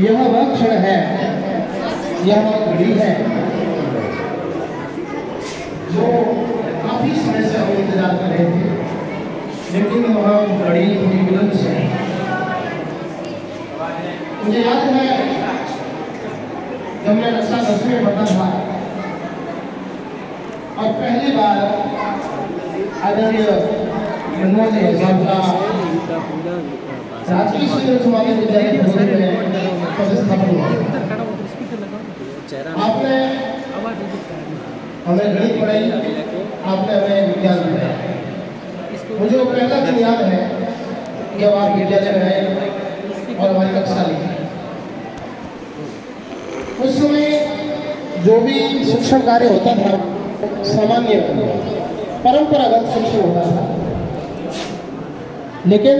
यह वह क्षण है, यह वह घड़ी है जो काफी समय से हम इंतजार कर रहे थे, लेकिन वह घड़ी थोड़ी विलंब से। मुझे याद है जब मैं कक्षा 10 में पढ़ता था और पहली बार आदरणीय मनमोहन साहब का राजकीय सुंदर समाधि विद्यालय में पदस्थापन हुआ। आपने हमें गणित पढ़ाई, आपने हमें विज्ञान पढ़ाया। मुझे वो पहला दिन याद है जब आप विद्यालय में आए और हमारी कक्षा ली। उस समय जो भी शिक्षण कार्य होता था सामान्य परंपरागत शिक्षण होता था, लेकिन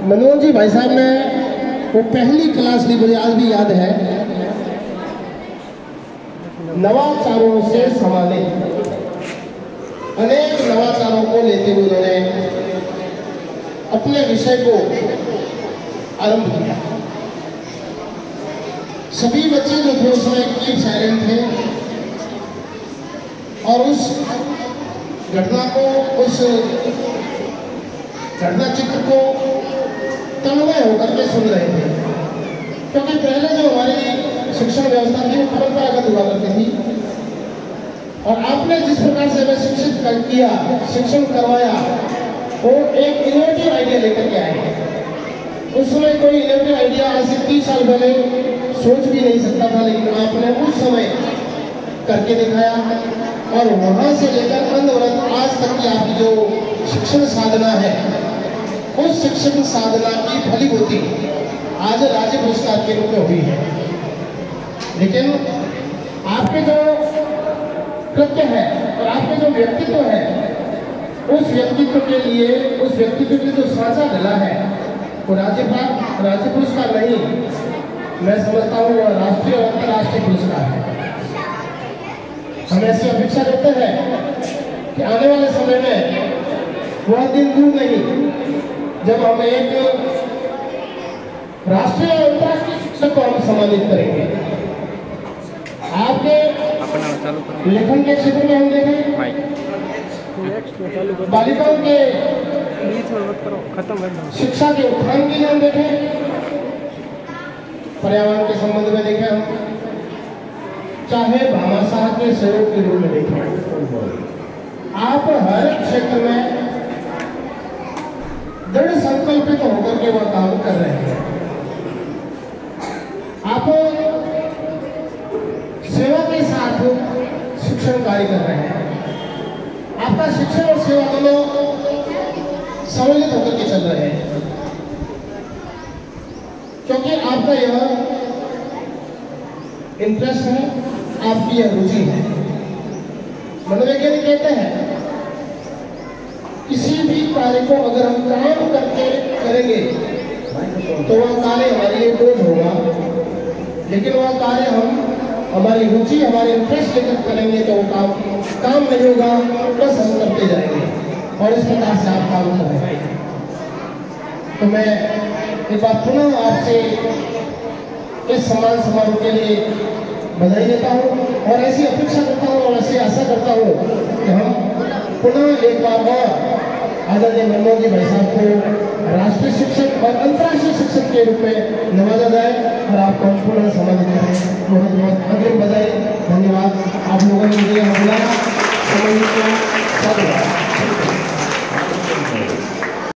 मनोज जी भाई साहब ने वो पहली क्लास ली, मुझे आज भी याद है, नवाचारों से संभाले। अनेक नवाचारों को लेते हुए उन्होंने अपने विषय को आरंभ किया। सभी बच्चे जो थे उसमें कीप साइलेंट थे और उस घटना को, उस घटना चित्र को तन्मय होकर के सुन रहे थे, क्योंकि पहले जो हमारी शिक्षण व्यवस्था थी वो परंपरागत हुआ करती थी और आपने जिस प्रकार से हमें शिक्षित किया, शिक्षण करवाया, वो एक इनोवेटिव आइडिया लेकर के आए। उस समय कोई इनोवेटिव आइडिया आज से 30 साल पहले सोच भी नहीं सकता था, लेकिन आपने उस समय करके दिखाया और वहां से लेकर अनवरत आज तक की आपकी जो शिक्षण साधना है, उस शिक्षण साधना की फलीभूति आज राज्य पुरस्कार के रूप में हुई है। लेकिन आपके जो कृत्य है और आपके जो व्यक्तित्व है, उस व्यक्तित्व के लिए, उस व्यक्तित्व की जो साझा ढला है, वो राज्य पुरस्कार नहीं, मैं समझता हूँ वह राष्ट्रीय और अंतर्राष्ट्रीय पुरस्कार है। हम ऐसी अपेक्षा करते हैं कि आने वाले समय में वह दिन दूर नहीं जब हम एक राष्ट्रीय और अंतर्राष्ट्रीय शिक्षक को हम सम्मानित करेंगे। आपके लेखन के क्षेत्र में हम देखें, बालिकाओं के शिक्षा के उत्थान के लिए हम देखें, पर्यावरण के संबंध में देखें, हम चाहे भामाशाह के सहयोग के रूप में देखें, आप हर क्षेत्र में दृढ़ संकल्पित होकर के वह काम कर रहे हैं। आप सेवा के साथ शिक्षण कार्य कर रहे हैं। आपका शिक्षण और सेवा दोनों सम्मिलित होकर के चल रहे हैं, क्योंकि आपका यह इंटरेस्ट है, आपकी यह रुचि है। मनोवैज्ञानिक कहते हैं किसी भी कार्य को अगर हम काम करके करेंगे तो वह कार्य हमारे लिए बोझ होगा, लेकिन वह कार्य हम हमारी रुचि, हमारे इंटरेस्ट लेकर करेंगे तो वो काम नहीं होगा, बस हम करते जाएंगे और इस प्रकार से आप काम कर रहे हैं। तो मैं एक बार पुनः आपसे इस सम्मान समारोह के लिए बधाई देता हूँ और ऐसी अपेक्षा करता हूँ और ऐसी आशा करता हूँ कि हम पुनः एक बार और आदरणीय मनमोहन जी भाई साहब को राष्ट्रीय शिक्षक और अंतर्राष्ट्रीय शिक्षक के रूप में नवाजा जाए और आपको हम पुनः सम्मानित करें। बहुत बहुत अग्रिम बधाई, धन्यवाद। आप लोगों ने मुझे यहाँ बुलाया, समझ किया, धन्यवाद।